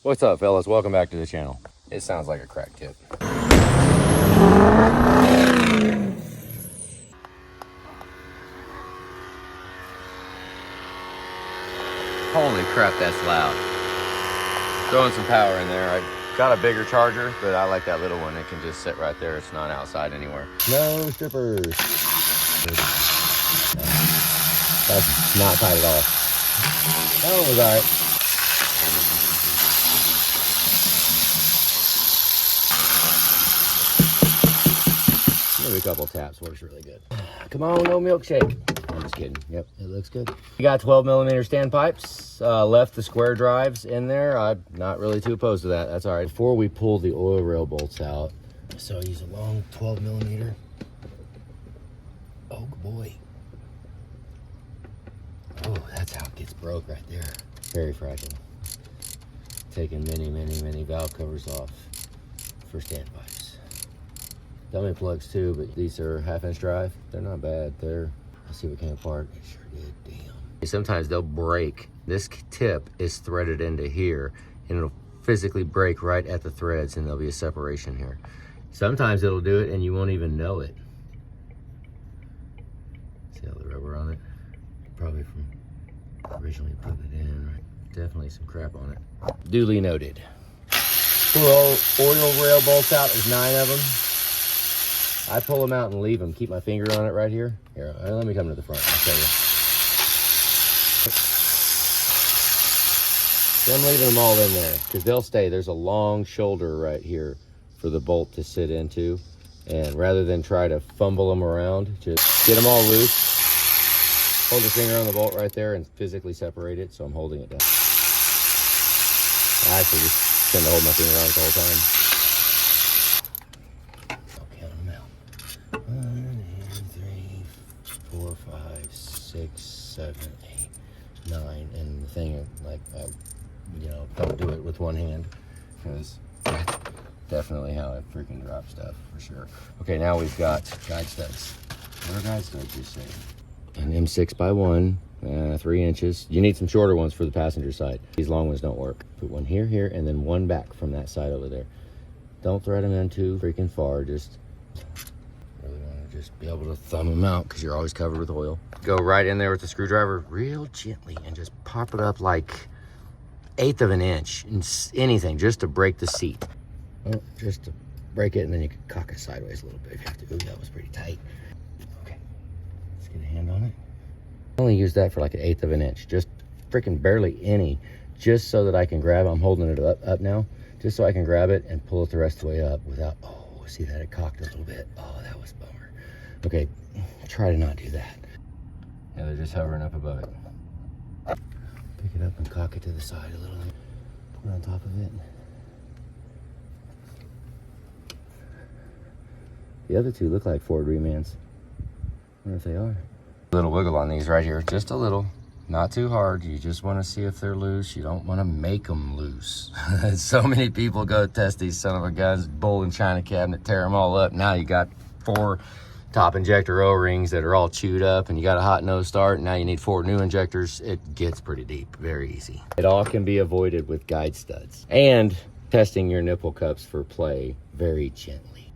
What's up, fellas? Welcome back to the channel. It sounds like a crack tip. Holy crap, that's loud. Throwing some power in there. I got a bigger charger, but I like that little one. It can just sit right there. It's not outside anywhere. No strippers. That's not tight at all. Oh, it was all right. Maybe a couple taps works really good. Come on, no milkshake. I'm just kidding. Yep, it looks good. We got 12mm standpipes. Left the square drives in there. I'm not really too opposed to that. That's all right. Before we pull the oil rail bolts out, so I use a long 12mm. Oh boy. Oh, that's how it gets broke right there. Very fragile. Taking many valve covers off for standpipes. Dummy plugs too, but these are 1/2-inch drive. They're not bad. Let's see what came apart. It sure did, damn. Sometimes they'll break. This tip is threaded into here, and it'll physically break right at the threads, and there'll be a separation here. Sometimes it'll do it, and you won't even know it. See all the rubber on it? Probably from originally putting it in, right? Definitely some crap on it. Duly noted. Oil rail bolts out, there's 9 of them. I pull them out and leave them. Keep my finger on it right here. Here, let me come to the front. I'll show you. I'm leaving them all in there because they'll stay. There's a long shoulder right here for the bolt to sit into. And rather than try to fumble them around, just get them all loose. Hold your finger on the bolt right there and physically separate it. So I'm holding it down. I actually just tend to hold my finger on it the whole time. 4, 5, 6, 7, 8, 9, and the thing, like, don't do it with one hand, because that's definitely how I freaking drop stuff, for sure. Okay, now we've got guide studs. What are guide studs you say? An M6x1, 3 inches. You need some shorter ones for the passenger side. These long ones don't work. Put one here, and then one back from that side over there. Don't thread them in too freaking far, just be able to thumb them out because you're always covered with oil. Go right in there with the screwdriver real gently and just pop it up like 1/8 of an inch, anything, just to break the seat. Oh, just to break it, and then you can cock it sideways a little bit if you have to. Ooh, that was pretty tight. Okay, let's get a hand on it. I only use that for like 1/8 of an inch, just freaking barely any, just so that I can grab it. I'm holding it up now, just so I can grab it and pull it the rest of the way up without, oh, see that it cocked a little bit. Oh, that was a bummer. Okay, try to not do that. Yeah, they're just hovering up above it. Pick it up and cock it to the side a little. Put it on top of it. The other two look like Ford remans. I wonder if they are. A little wiggle on these right here, just a little. Not too hard. You just want to see if they're loose. You don't want to make them loose. So many people go test these son of a guns, bull and china cabinet, tear them all up. Now you got 4 top injector O-rings that are all chewed up, and you got a hot nose start, and now you need 4 new injectors. It gets pretty deep, very easy. It all can be avoided with guide studs and testing your nipple cups for play very gently.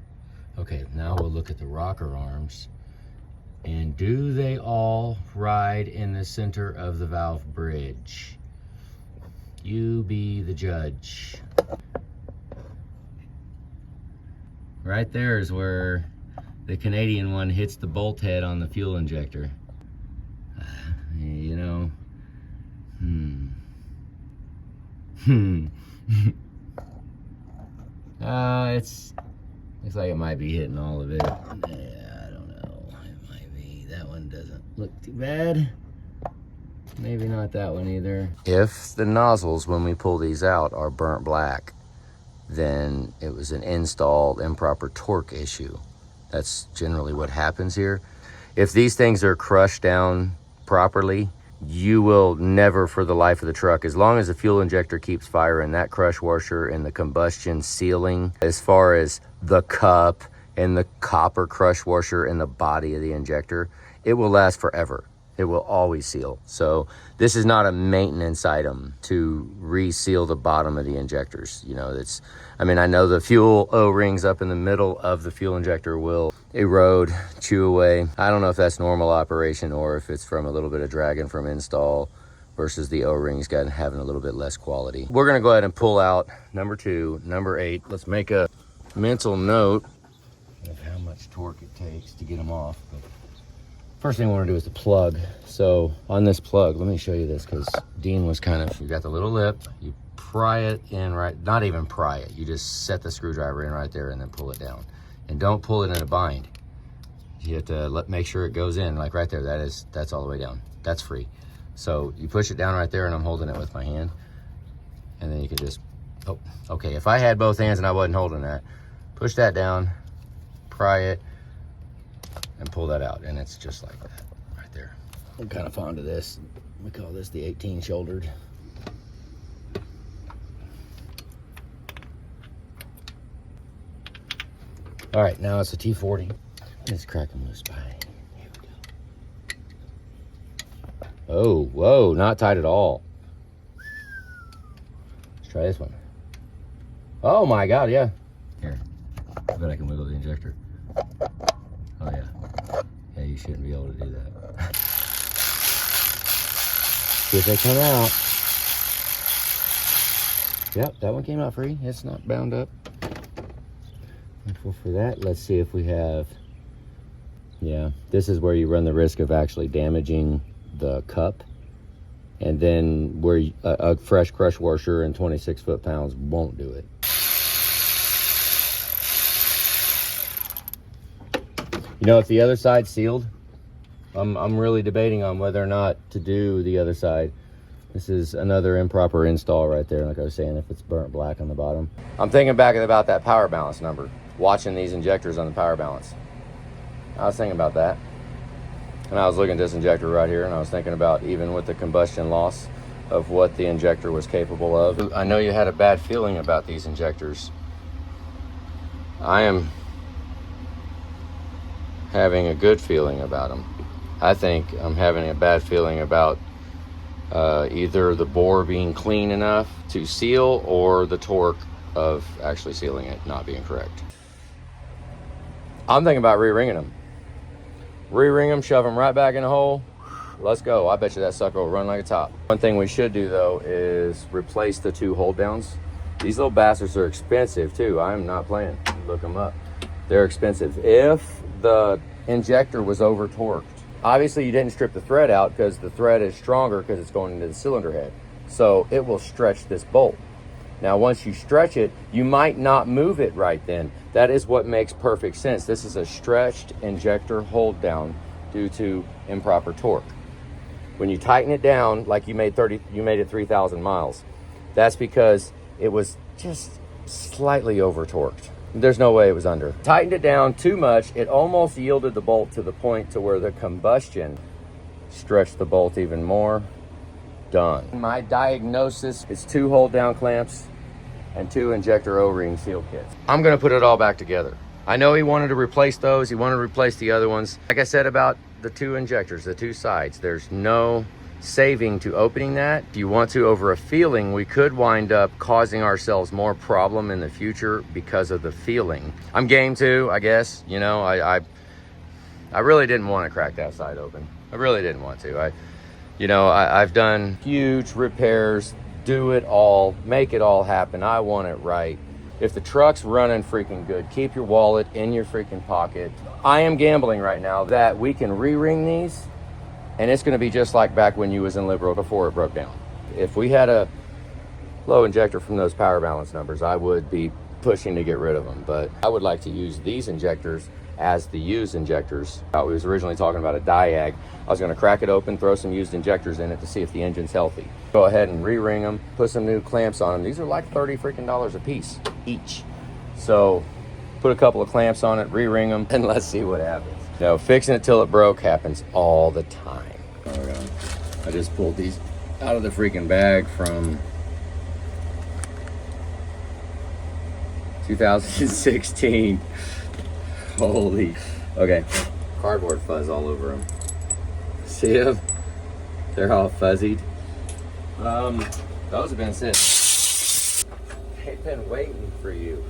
Okay, now we'll look at the rocker arms. And do they all ride in the center of the valve bridge? You be the judge. Right there is where the Canadian one hits the bolt head on the fuel injector. You know, it's looks like it might be hitting all of it. Yeah, I don't know. It might be. That one doesn't look too bad. Maybe not that one either. If the nozzles, when we pull these out, are burnt black, then it was an installed improper torque issue. That's generally what happens here. If these things are crushed down properly, you will never, for the life of the truck, as long as the fuel injector keeps firing, that crush washer and the combustion sealing, as far as the cup and the copper crush washer and the body of the injector, it will last forever. It will always seal. So this is not a maintenance item to reseal the bottom of the injectors. You know, it's, I mean, I know the fuel O-rings up in the middle of the fuel injector will erode, chew away. I don't know if that's normal operation or if it's from a little bit of dragging from install versus the O-rings having a little bit less quality. We're gonna go ahead and pull out number 2, number 8. Let's make a mental note of how much torque it takes to get them off. But first thing I want to do is the plug. So on this plug, let me show you this, because Dean was kind of, you got the little lip, you pry it in right, not even pry it, you just set the screwdriver in right there and then pull it down. And don't pull it in a bind. You have to make sure it goes in, like right there, that's all the way down. That's free. So you push it down right there, and I'm holding it with my hand. And then you can just, oh, okay, if I had both hands and I wasn't holding that, push that down, pry it, and pull that out, and it's just like that right there. I'm kind of fond of this. We call this the 18 shouldered. All right, now it's a T40. Let's crack them loose by. Here we go. Oh, whoa, not tight at all. Let's try this one. Oh my God, yeah. Here, I bet I can wiggle the injector. Oh yeah. Yeah, you shouldn't be able to do that. See if they come out. Yep, that one came out free. It's not bound up. For that, let's see if we have, yeah, this is where you run the risk of actually damaging the cup. And then where a fresh crush washer and 26 foot-pounds won't do it. You know, if the other side's sealed, I'm really debating on whether or not to do the other side. This is another improper install right there, like I was saying, if it's burnt black on the bottom. I'm thinking back about that power balance number, watching these injectors on the power balance. I was thinking about that. And I was looking at this injector right here, and I was thinking about, even with the combustion loss, of what the injector was capable of. I know you had a bad feeling about these injectors. I am having a good feeling about them. I think I'm having a bad feeling about either the bore being clean enough to seal or the torque of actually sealing it not being correct. I'm thinking about re-ringing them. Re-ring them, shove them right back in the hole. Let's go. I bet you that sucker will run like a top. One thing we should do though is replace the 2 hold downs. These little bastards are expensive too. I'm not playing. Look them up. They're expensive. If the injector was over torqued, obviously you didn't strip the thread out because the thread is stronger because it's going into the cylinder head. So it will stretch this bolt. Now, once you stretch it, you might not move it right then. That is what makes perfect sense. This is a stretched injector hold down due to improper torque. When you tighten it down, like you made it 3,000 miles, that's because it was just slightly over torqued. There's no way it was under. Tightened it down too much, it almost yielded the bolt to the point to where the combustion stretched the bolt even more. Done. My diagnosis is 2 hold down clamps and 2 injector O-ring seal kits. I'm gonna put it all back together. I know he wanted to replace those, he wanted to replace the other ones. Like I said about the 2 injectors, the 2 sides, there's no saving to opening that. If you want to, over a feeling, we could wind up causing ourselves more problem in the future because of the feeling. I'm game to, I guess. You know, I really didn't want to crack that side open. I really didn't want to. I've done huge repairs, do it all, make it all happen. I want it right. If the truck's running freaking good, keep your wallet in your freaking pocket. I am gambling right now that we can re-ring these, and it's going to be just like back when you was in Liberal before it broke down. If we had a low injector from those power balance numbers, I would be pushing to get rid of them. But I would like to use these injectors as the used injectors. I was originally talking about a diag. I was going to crack it open, throw some used injectors in it to see if the engine's healthy. Go ahead and re-ring them, put some new clamps on them. These are like $30 freaking a piece each. So put a couple of clamps on it, re-ring them, and let's see what happens. Now, fixing it till it broke happens all the time. I just pulled these out of the freaking bag from 2016. Holy, okay, cardboard fuzz all over them. See them? They're all fuzzied. Those have been sitting. They've been waiting for you.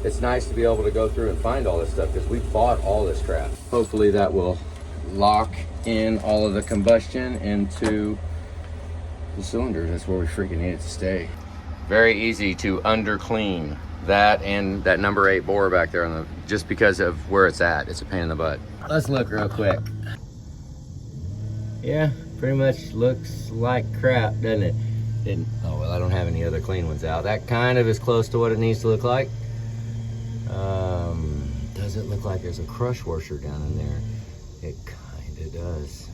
It's nice to be able to go through and find all this stuff because we bought all this crap. Hopefully that will lock in all of the combustion into the cylinders. That's where we freaking need it to stay. Very easy to under clean that and that number 8 bore back there on the, just because of where it's at. It's a pain in the butt. Let's look real quick. Yeah, pretty much looks like crap, doesn't it? Oh well, I don't have any other clean ones out. That kind of is close to what it needs to look like. Does it look like there's a crush washer down in there? It kind of does.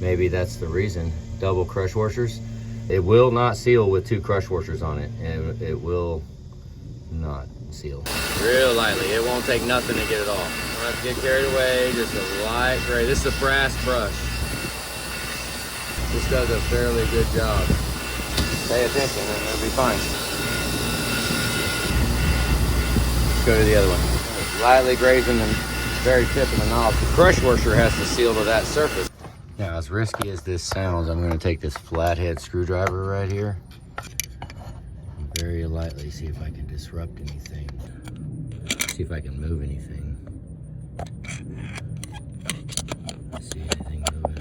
Maybe that's the reason. Double crush washers. It will not seal with 2 crush washers on it, and it will not seal. Real lightly. It won't take nothing to get it off. Don't have to get carried away. Just a light gray. This is a brass brush. This does a fairly good job. Pay attention and it'll be fine. Let's go to the other one. It's lightly grazing the very tip of the knob. The crush washer has to seal to that surface. Now, as risky as this sounds, I'm going to take this flathead screwdriver right here and very lightly see if I can disrupt anything. See if I can move anything. See anything moving.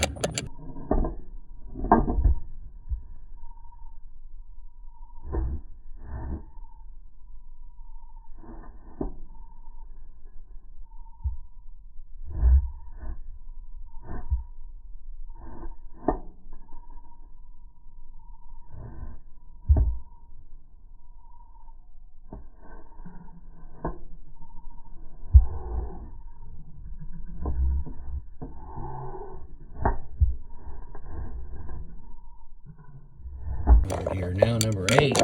Here now, number 8.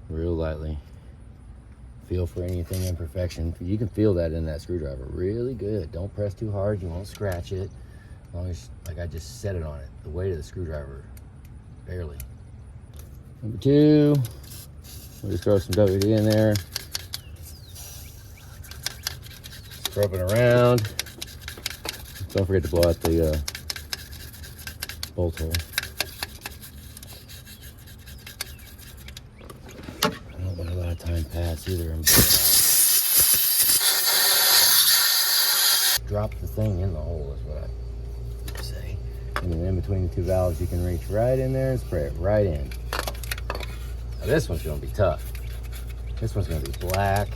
Real lightly. Feel for anything imperfection. You can feel that in that screwdriver. Really good. Don't press too hard. You won't scratch it. As long as, like I just set it on it. The weight of the screwdriver. Barely. Number 2. We'll just throw some WD in there. Scrub it around. Don't forget to blow out the bolt hole. Time pass either. Drop the thing in the hole is what I say. And then in between the 2 valves, you can reach right in there and spray it right in. Now this one's going to be tough. This one's going to be black.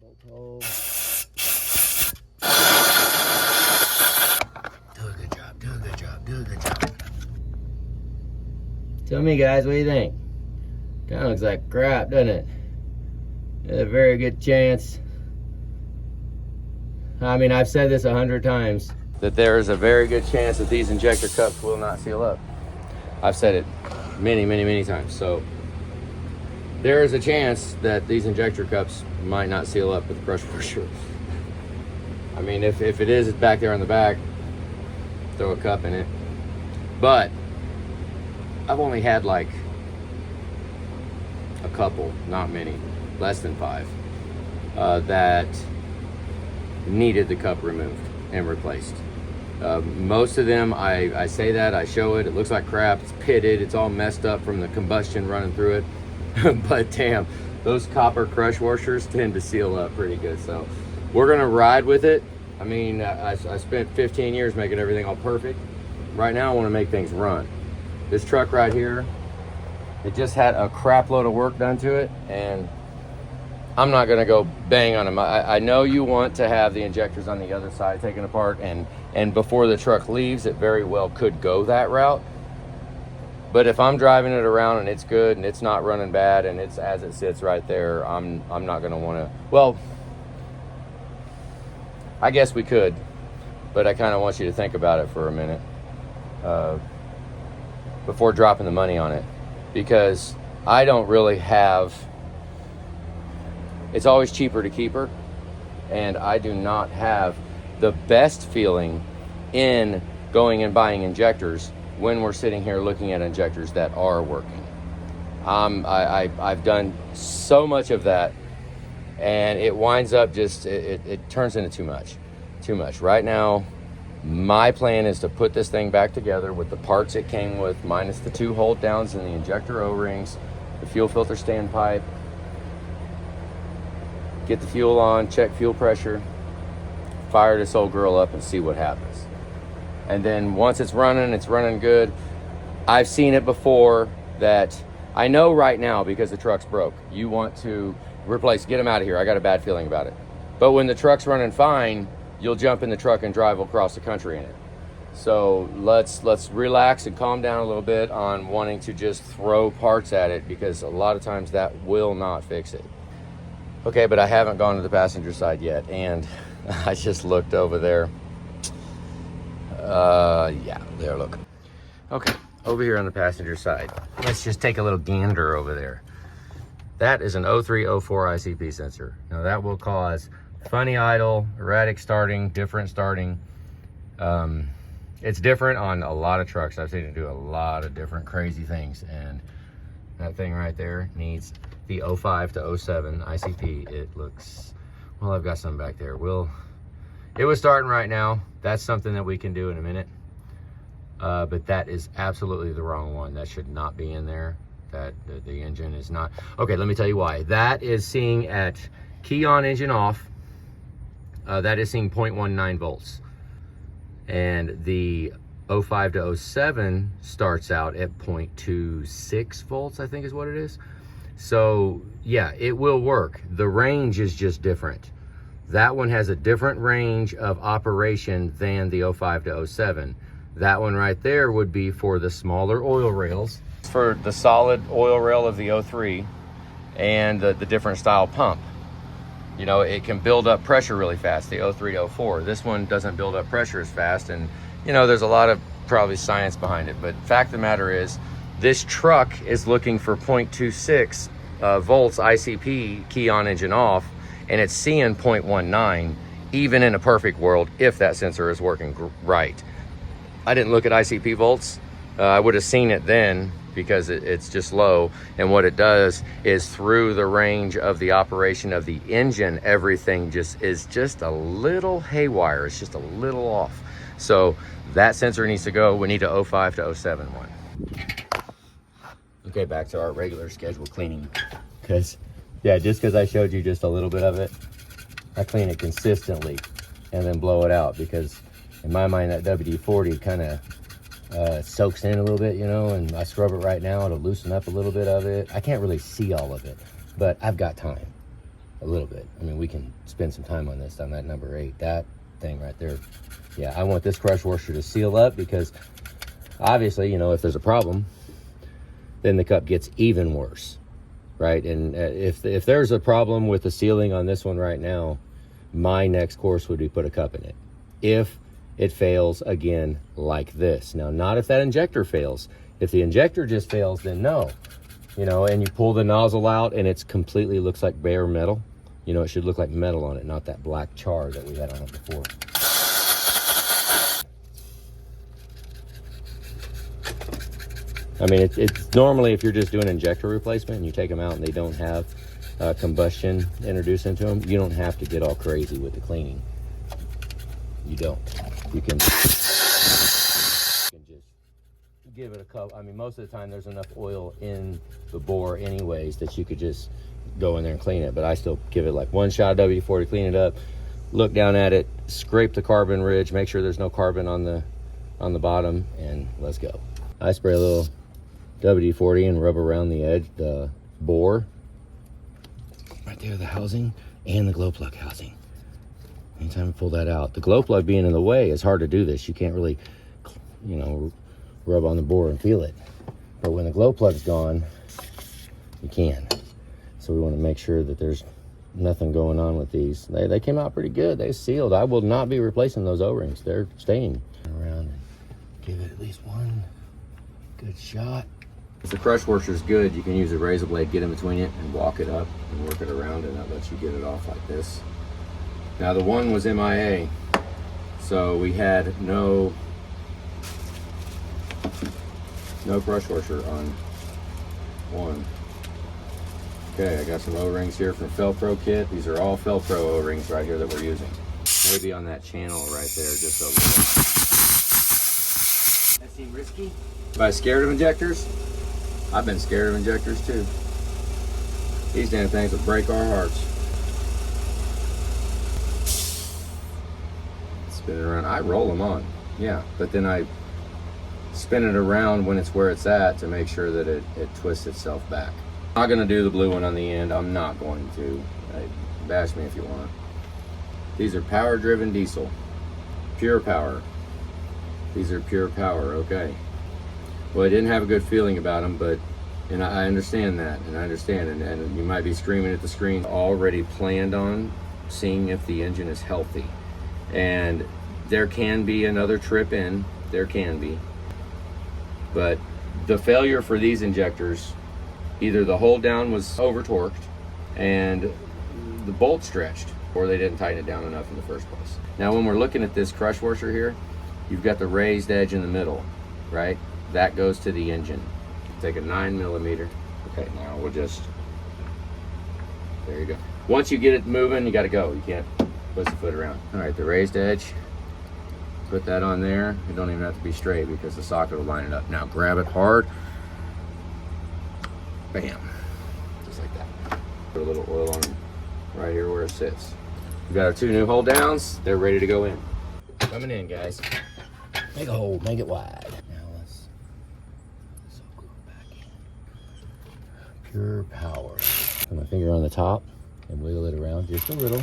Bolt hole. Do a good job. Do a good job. Do a good job. Tell me, guys, what do you think? Kind of looks like crap, doesn't it? There's a very good chance. I mean, I've said this 100 times, that there is a very good chance that these injector cups will not seal up. I've said it many, many, many times. So there is a chance that these injector cups might not seal up with the crush washer. I mean, if it is, it's back there on the back, throw a cup in it. But I've only had like a couple, not many, less than 5, that needed the cup removed and replaced. Most of them, I say that, I show it, it looks like crap, it's pitted, it's all messed up from the combustion running through it. But damn, those copper crush washers tend to seal up pretty good. So we're gonna ride with it. I mean, I spent 15 years making everything all perfect. Right now I wanna make things run. This truck right here, it just had a crap load of work done to it, and I'm not gonna go bang on them. I know you want to have the injectors on the other side taken apart, and before the truck leaves, it very well could go that route. But if I'm driving it around and it's good and it's not running bad and it's as it sits right there, I'm not gonna wanna, well, I guess we could, but I kinda want you to think about it for a minute. Before dropping the money on it, because I don't really have, it's always cheaper to keep her, and I do not have the best feeling in going and buying injectors when we're sitting here looking at injectors that are working. I've done so much of that, and it winds up just, it turns into too much. too much. Right now, my plan is to put this thing back together with the parts it came with, minus the 2 hold downs and the injector O-rings, the fuel filter standpipe, get the fuel on, check fuel pressure, fire this old girl up and see what happens. And then once it's running good. I've seen it before that I know right now, because the truck's broke, you want to replace, get them out of here. I got a bad feeling about it. But when the truck's running fine, you'll jump in the truck and drive across the country in it. So let's relax and calm down a little bit on wanting to just throw parts at it, because a lot of times that will not fix it. Okay, but I haven't gone to the passenger side yet, and I just looked over there. Yeah, there, look. Okay, over here on the passenger side, let's just take a little gander over there. That is an 0304 ICP sensor. Now that will cause funny idle, erratic starting, different starting. It's different on a lot of trucks. I've seen it do a lot of different crazy things, and that thing right there needs the 05 to 07 ICP. It looks, well, I've got some back there. It was starting right now. That's something that we can do in a minute. But that is absolutely the wrong one. That should not be in there. That the engine is not. Okay, let me tell you why. That is seeing at key on, engine off. That is seeing 0.19 volts. And the 05 to 07 starts out at 0.26 volts, I think is what it is. So yeah, it will work. The range is just different. That one has a different range of operation than the 05 to 07. That one right there would be for the smaller oil rails, for the solid oil rail of the 03 and the different style pump. You know, it can build up pressure really fast, the 03 to 04. This one doesn't build up pressure as fast, and you know, there's a lot of probably science behind it, but fact of the matter is, this truck is looking for 0.26 volts ICP, key on, engine off, and it's seeing 0.19, even in a perfect world, if that sensor is working right. I didn't look at ICP volts. I would have seen it then, because it's just low, and what it does is through the range of the operation of the engine, everything is just a little haywire. It's just a little off. So that sensor needs to go. We need a 05 to 07 one. Okay, back to our regular scheduled cleaning, because yeah, just because I showed you just a little bit of it, I clean it consistently and then blow it out, because in my mind that WD-40 kind of soaks in a little bit, you know, and I scrub it right now to loosen up a little bit of it. I can't really see all of it, but I've got time, a little bit. I mean, we can spend some time on this, on that number 8, that thing right there. Yeah, I want this crush washer to seal up, because obviously, you know, if there's a problem, then the cup gets even worse, right? And if there's a problem with the sealing on this one right now, my next course would be put a cup in it. If it fails again like this. Now, not if that injector fails. If the injector just fails, then no. You know, and you pull the nozzle out and it's completely looks like bare metal. You know, it should look like metal on it, not that black char that we had on it before. I mean, it's normally, if you're just doing injector replacement and you take them out and they don't have combustion introduced into them, you don't have to get all crazy with the cleaning. You don't. You can just give it a couple. I mean, most of the time there's enough oil in the bore anyways that you could just go in there and clean it. But I still give it like one shot of WD-40, clean it up, look down at it, scrape the carbon ridge, make sure there's no carbon on the bottom, and let's go. I spray a little WD-40 and rub around the edge, the bore right there, the housing and the glow plug housing. Anytime I pull that out, the glow plug being in the way, it's hard to do this. You can't really, you know, rub on the bore and feel it. But when the glow plug's gone, you can. So we want to make sure that there's nothing going on with these. They came out pretty good. They sealed. I will not be replacing those O-rings. They're staying. Around and give it at least one good shot. If the crush washer's good, you can use a razor blade, get in between it and walk it up and work it around, and that lets you get it off like this. Now the one was MIA, so we had no crush washer on one. Okay, I got some O-rings here from Felpro kit. These are all Felpro O-rings right here that we're using. Maybe on that channel right there, just a little. That seem risky? Am I scared of injectors? I've been scared of injectors too. These damn things will break our hearts. Spin it around. I roll them on, yeah, but then I spin it around when it's where it's at to make sure that it twists itself back. I'm not gonna do the blue one on the end. I'm not going to. Bash me if you want. These are power-driven diesel, pure power. These are pure power, okay. Well, I didn't have a good feeling about them, but, and I understand that, and I understand, and you might be screaming at the screen, already planned on seeing if the engine is healthy. And there can be another trip in, there can be. But the failure for these injectors, either the hold down was over torqued and the bolt stretched, or they didn't tighten it down enough in the first place. Now when we're looking at this crush washer here, you've got the raised edge in the middle, right? That goes to the engine. Take a 9mm. Okay, now we'll just, there you go. Once you get it moving, you gotta go. You can't pussyfoot around. All right, the raised edge, put that on there. It don't even have to be straight because the socket will line it up. Now grab it hard. Bam, just like that. Put a little oil on them right here where it sits. We got our 2 new hold downs. They're ready to go in. Coming in, guys. Make a hole, make it wide. Now let's go back in. Pure power. Put my finger on the top and wiggle it around just a little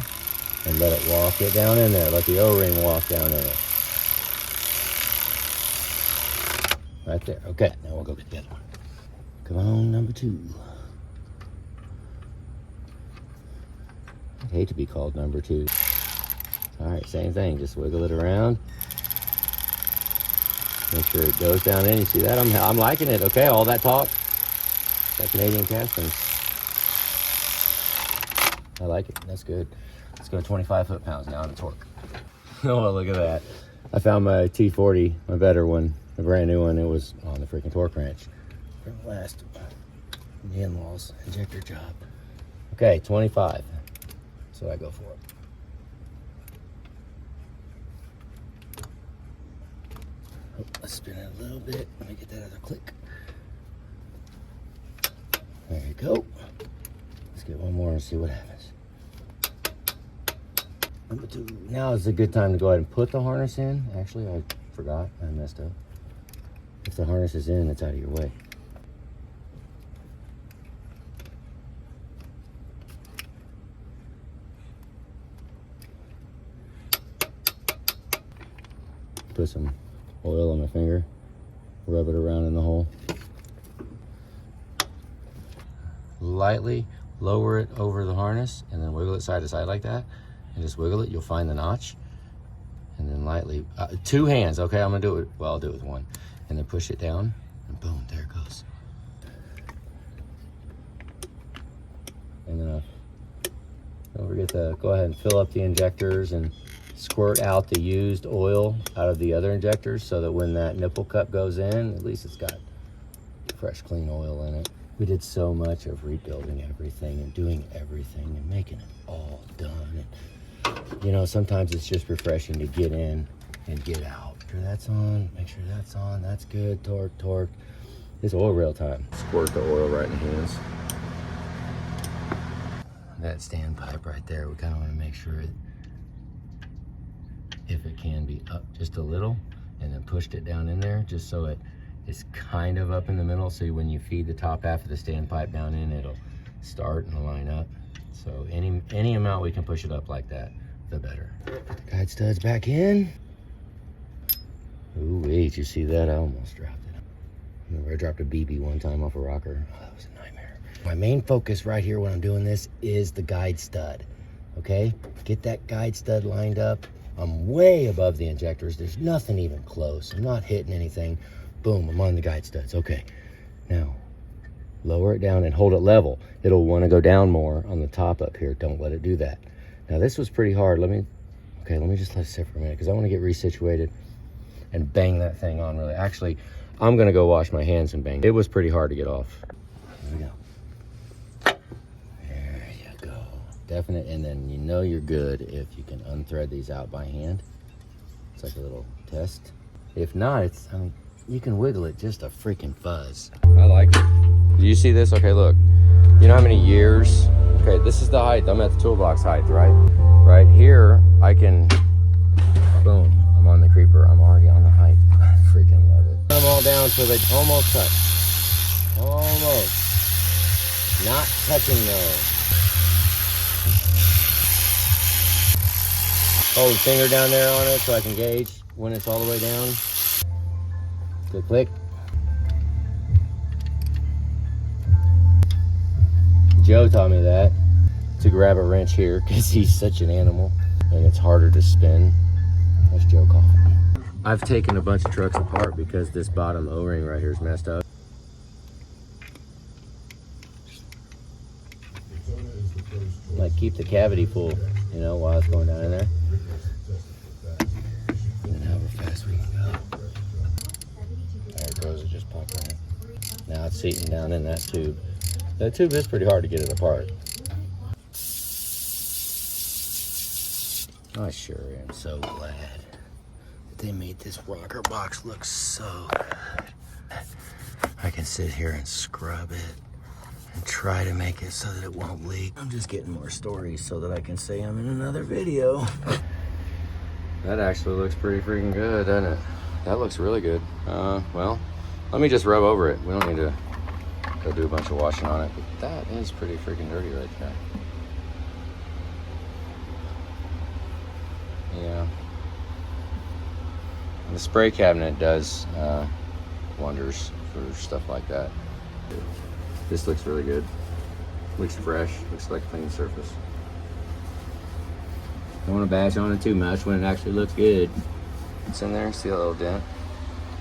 and let it walk it down in there. Let the O-ring walk down in there. Right there. Okay, now we'll go get the other one. Come on, number 2. I'd hate to be called number 2. All right, same thing. Just wiggle it around. Make sure it goes down in. You see that? I'm liking it. Okay, all that talk. That Canadian castings. I like it. That's good. Let's go 25 foot-pounds now on the torque. Oh, look at that. I found my T40, my better one, the brand new one. It was on the freaking torque wrench from the last the in-laws injector job. Okay, 25. That's what I go for. Oh, let's spin it a little bit. Let me get that other click. There you go. Let's get one more and see what happens. Number 2. Now is a good time to go ahead and put the harness in. Actually, I forgot. I messed up. If the harness is in, it's out of your way. Put some oil on my finger, rub it around in the hole. Lightly lower it over the harness and then wiggle it side to side like that. And just wiggle it, you'll find the notch. And then lightly, 2 hands, okay? I'm gonna do it, well, I'll do it with 1. And then push it down, and boom, there it goes. And then don't forget to go ahead and fill up the injectors and squirt out the used oil out of the other injectors so that when that nipple cup goes in, at least it's got fresh, clean oil in it. We did so much of rebuilding everything and doing everything and making it all done. And, you know, sometimes it's just refreshing to get in and get out. Make sure that's on, make sure that's on, that's good, torque. It's oil rail time. Squirt the oil right in the hands. That standpipe right there, we kind of want to make sure if it can be up just a little and then pushed it down in there just so it is kind of up in the middle, so when you feed the top half of the standpipe down in, it'll start and line up. So any amount we can push it up like that, the better. Guide studs back in. Ooh, wait, you see that? I almost dropped it. Remember I dropped a BB one time off a rocker. Oh, that was a nightmare. My main focus right here when I'm doing this is the guide stud, okay? Get that guide stud lined up. I'm way above the injectors. There's nothing even close. I'm not hitting anything. Boom, I'm on the guide studs. Okay, now lower it down and hold it level. It'll want to go down more on the top up here. Don't let it do that. Now this was pretty hard. Let me just let it sit for a minute because I want to get resituated and bang that thing on really. Actually, I'm gonna go wash my hands and bang. It was pretty hard to get off. Here we go. There you go. definite, and then you know you're good if you can unthread these out by hand. It's like a little test. If not, it's, I mean, you can wiggle it just a freaking fuzz. I like it. Do you see this? Okay, look. You know how many years? Okay, this is the height. I'm at the toolbox height, right? Right here, I can, boom, I'm on the creeper. I'm already on the height. I freaking love it. Put them all down so they almost touch. Almost. Not touching though. Hold the finger down there on it so I can gauge when it's all the way down. Good click. Joe taught me that, to grab a wrench here because he's such an animal and it's harder to spin. That's Joe coughing. I've taken a bunch of trucks apart because this bottom O-ring right here is messed up. Like keep the cavity full, you know, while it's going down in there. And however fast we can go. There it goes, it just popped right in. Now it's seating down in that tube. That tube is pretty hard to get it apart. I sure am so glad that they made this rocker box look so good. I can sit here and scrub it and try to make it so that it won't leak. I'm just getting more stories so that I can say I'm in another video. That actually looks pretty freaking good, doesn't it? That looks really good. Well, let me just rub over it. We don't need to go do a bunch of washing on it, but that is pretty freaking dirty right there. Yeah. And the spray cabinet does wonders for stuff like that. This looks really good. Looks fresh. Looks like a clean surface. Don't want to bash on it too much when it actually looks good. It's in there. See that little dent?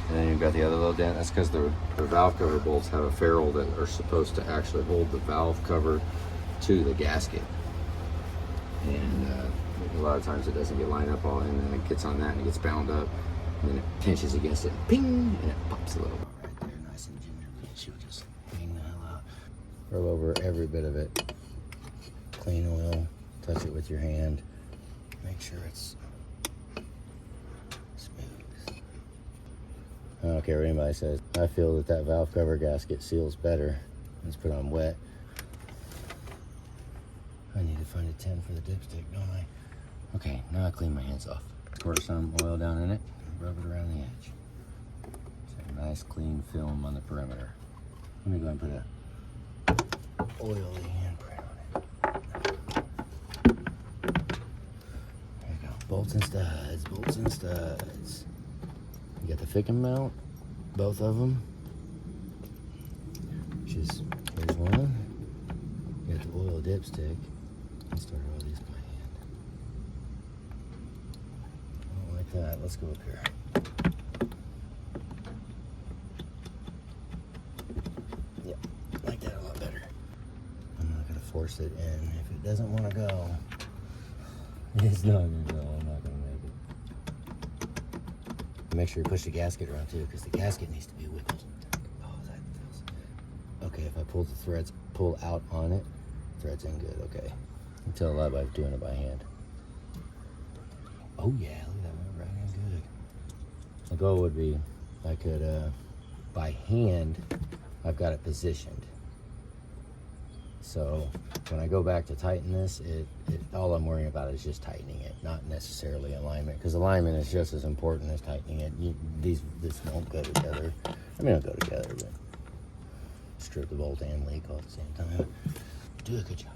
And then you've got the other little dent. That's because the valve cover bolts have a ferrule that are supposed to actually hold the valve cover to the gasket. And a lot of times it doesn't get lined up all in, and it gets on that and it gets bound up. And then it pinches against it, ping, and it pops a little. Right there, nice and gingerly. She'll just hang the hell out. Rub over every bit of it. Clean oil, touch it with your hand. Make sure it's smooth. I don't care what anybody says. I feel that that valve cover gasket seals better. Let's put it on wet. I need to find a 10 for the dipstick, don't I? Okay, now I clean my hands off. Pour some oil down in it and rub it around the edge. So a nice clean film on the perimeter. Let me go ahead and put a oily handprint on it. There you go. Bolts and studs, bolts and studs. You got the Ficken mount, both of them. Which is, here's one. You got the oil dipstick. Let's start all these by hand. I don't like that. Let's go up here. Yep, like that a lot better. I'm not gonna force it in. If it doesn't want to go, it's not gonna go. I'm not gonna make it. Make sure you push the gasket around too, because the gasket needs to be wiggled. Oh, that feels. Okay, if I pull the threads, pull out on it, threads in good. Okay. You can tell a lot by doing it by hand. Oh yeah, look at that, went right in good. The goal would be, I could, by hand, I've got it positioned. So when I go back to tighten this, all I'm worrying about is just tightening it, not necessarily alignment, because alignment is just as important as tightening it. This won't go together. I mean, it'll go together, but strip the bolt and leak all at the same time. Do a good job.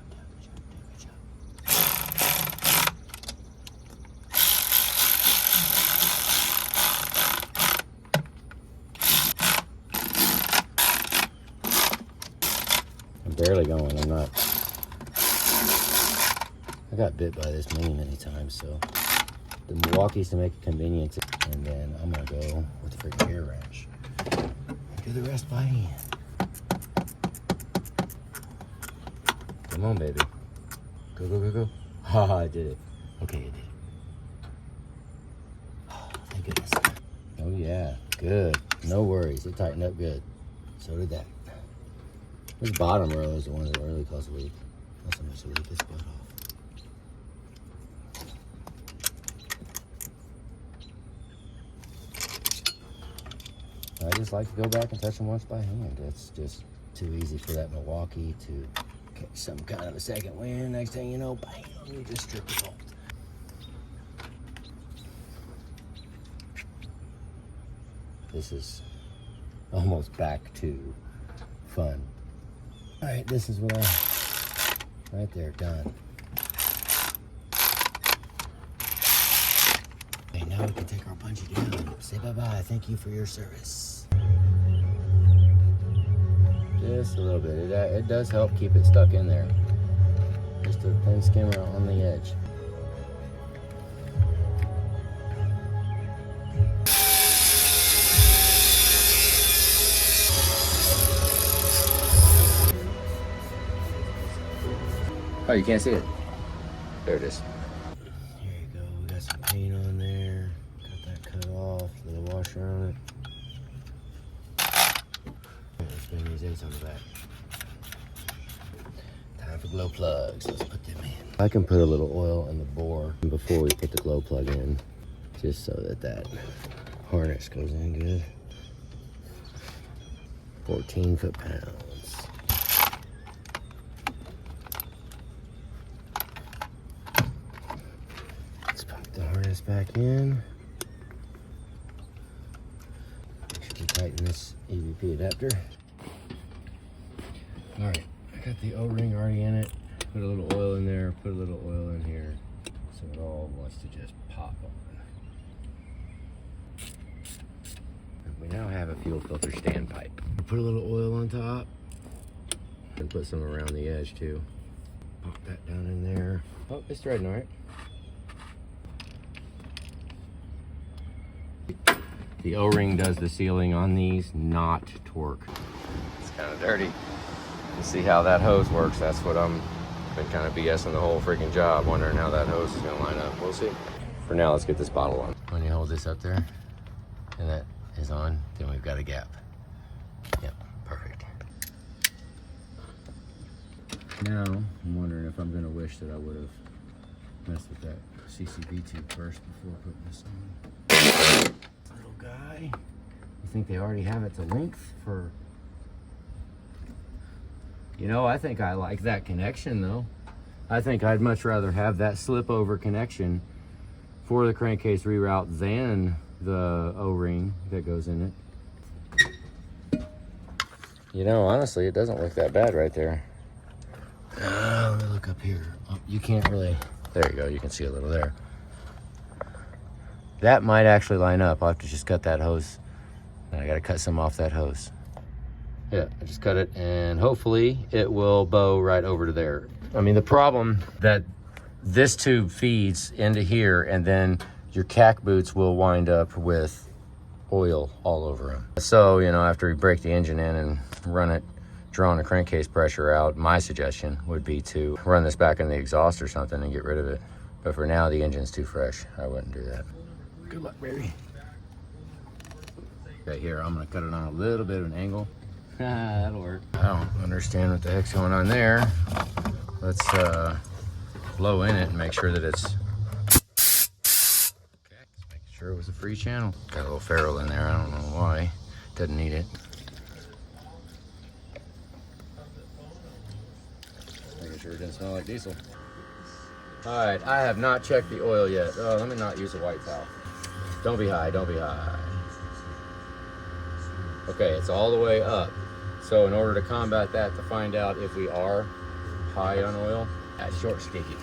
Barely going, I'm not. I got bit by this many times, so the Milwaukee's to make it convenient, and then I'm gonna go with the freaking gear wrench. Do the rest by hand. Come on, baby. Go, go, go, go. Ha, I did it. Okay, I did it. Oh, thank goodness. Oh yeah, good. No worries, it tightened up good. So did that. This bottom row is the one that really caused a leak. Not so much a leak, this butt off. I just like to go back and touch them once by hand. It's just too easy for that Milwaukee to catch some kind of a second wind. Next thing you know, bam, you just strip the bolt. This is almost back to fun. All right, this is what right there, done. Okay, now we can take our punchy down. Say bye-bye, thank you for your service. Just a little bit, it does help keep it stuck in there. Just a thin skimmer on the edge. Oh, you can't see it. There it is. Here you go. We got some paint on there. Got that cut off. Little washer on it. Let's spin these eights on the back. Time for glow plugs. Let's put them in. I can put a little oil in the bore before we put the glow plug in, just so that harness goes in good. 14 foot-pounds. Back in. Make sure you tighten this EVP adapter. All right, I got the O-ring already in it. Put a little oil in there, put a little oil in here, so it all wants to just pop on. And we now have a fuel filter standpipe. Put a little oil on top and put some around the edge too. Pop that down in there. Oh, it's threading all right. The O-ring does the sealing on these, not torque. It's kind of dirty. You see how that hose works. That's what I'm been kind of BSing the whole freaking job, wondering how that hose is gonna line up. We'll see. For now, let's get this bottle on. When you hold this up there, and that is on, then we've got a gap. Yep, perfect. Now, I'm wondering if I'm gonna wish that I would have messed with that CCV tube first before putting this on. Little guy. You think they already have it to length for... You know, I think I like that connection though. I think I'd much rather have that slip over connection for the crankcase reroute than the O-ring that goes in it. You know, honestly, it doesn't look that bad right there. Let me look up here. Oh, you can't really... There you go, you can see a little there. That might actually line up. I'll have to just cut that hose. And I gotta cut some off that hose. Yeah, I just cut it and hopefully it will bow right over to there. I mean, the problem that this tube feeds into here and then your cack boots will wind up with oil all over them. So, you know, after you break the engine in and run it, drawing the crankcase pressure out, my suggestion would be to run this back in the exhaust or something and get rid of it. But for now, the engine's too fresh. I wouldn't do that. Good luck, baby. Okay, here, I'm gonna cut it on a little bit of an angle. That'll work. I don't understand what the heck's going on there. Let's blow in it and make sure that it's... Okay, just making sure it was a free channel. Got a little ferrule in there, I don't know why. Doesn't need it. Making sure it didn't smell like diesel. All right, I have not checked the oil yet. Oh, let me not use a white towel. Don't be high, don't be high. Okay, it's all the way up. So in order to combat that, to find out if we are high on oil, that's short sticky.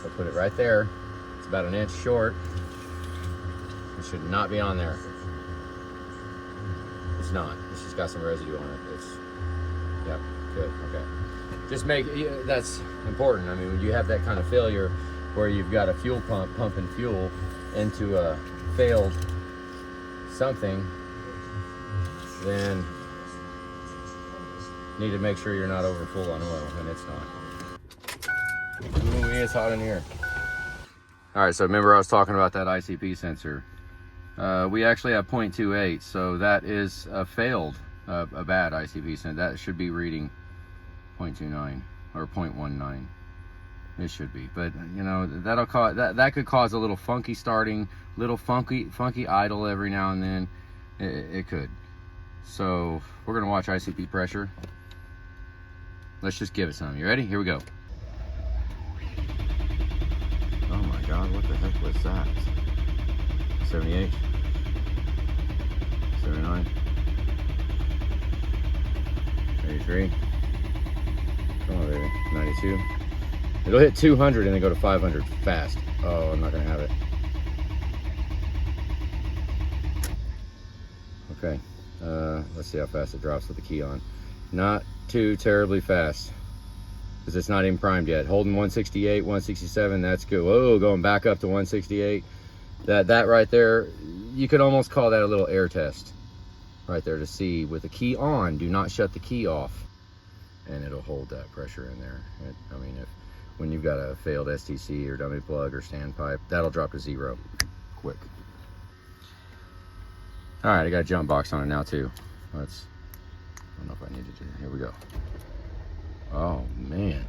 So put it right there. It's about 1 inch short. It should not be on there. It's not. It's just got some residue on it. It's, yep, good, okay. Just make, that's important. I mean, when you have that kind of failure where you've got a fuel pump pumping fuel into a failed something, then you need to make sure you're not over full on oil, and it's not. Ooh, it's hot in here. All right, so remember I was talking about that ICP sensor. We actually have 0.28, so that is a failed, a bad ICP sensor. That should be reading 0.29 or 0.19. It should be, but you know, that'll cause that could cause a little funky starting, little funky idle every now and then. It could. So we're gonna watch ICP pressure. Let's just give it some. You ready? Here we go. Oh my God, what the heck was that? 78, 79, 83. Come on, baby. 92. It'll hit 200 and then go to 500 fast. Oh, I'm not gonna have it. Okay, let's see how fast it drops with the key on. Not too terribly fast, because it's not even primed yet. Holding 168, 167, that's good. Whoa, going back up to 168. That right there, you could almost call that a little air test right there to see with the key on. Do not shut the key off, and it'll hold that pressure in there. I mean, when you've got a failed STC or dummy plug or standpipe, that'll drop to 0 quick. All right, I got a jump box on it now too. I don't know if I need to do it. Here we go. Oh man.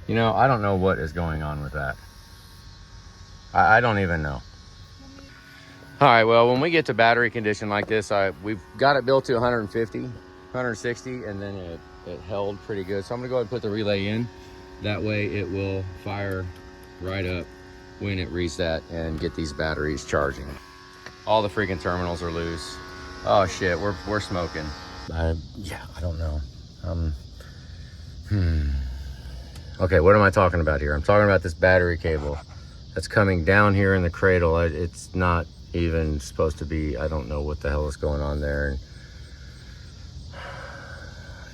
You know, I don't know what is going on with that. I don't even know. All right, well, when we get to battery condition like this, we've got it built to 150, 160, and then it held pretty good. So I'm gonna go ahead and put the relay in. That way it will fire right up when it resets and get these batteries charging. All the freaking terminals are loose. Oh shit, we're smoking. Yeah, I don't know. Okay, what am I talking about here? I'm talking about this battery cable that's coming down here in the cradle. It's not even supposed to be. I don't know what the hell is going on there. And,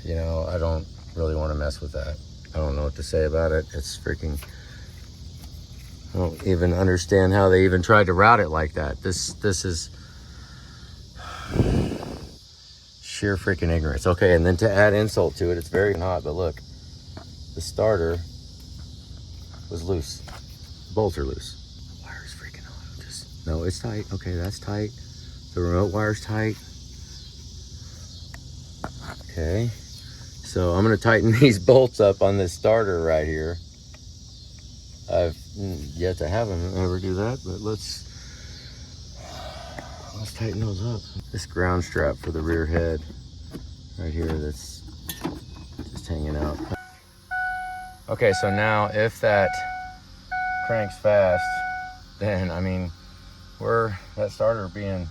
you know, I don't really want to mess with that. I don't know what to say about it. It's freaking, I don't even understand how they even tried to route it like that. This is sheer freaking ignorance. Okay, and then to add insult to it, it's very hot, but look, the starter was loose. The bolts are loose. The wire is freaking hot. No, it's tight. Okay, that's tight. The remote wire's tight. Okay, so I'm gonna tighten these bolts up on this starter right here. I've yet to have them ever do that, but let's tighten those up. This ground strap for the rear head right here, that's just hanging out. Okay, so now if that cranks fast, then I mean, that starter being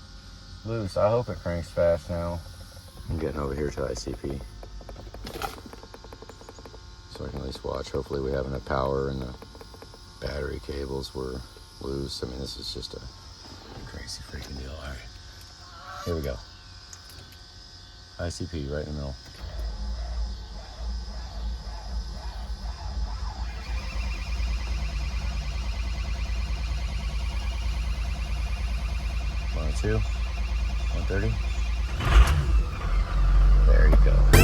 loose, I hope it cranks fast now. I'm getting over here to ICP so I can at least watch. Hopefully we have enough power and the battery cables were loose. I mean, this is just a crazy freaking deal. All right, here we go. ICP right in the middle. Two, 130. There you go.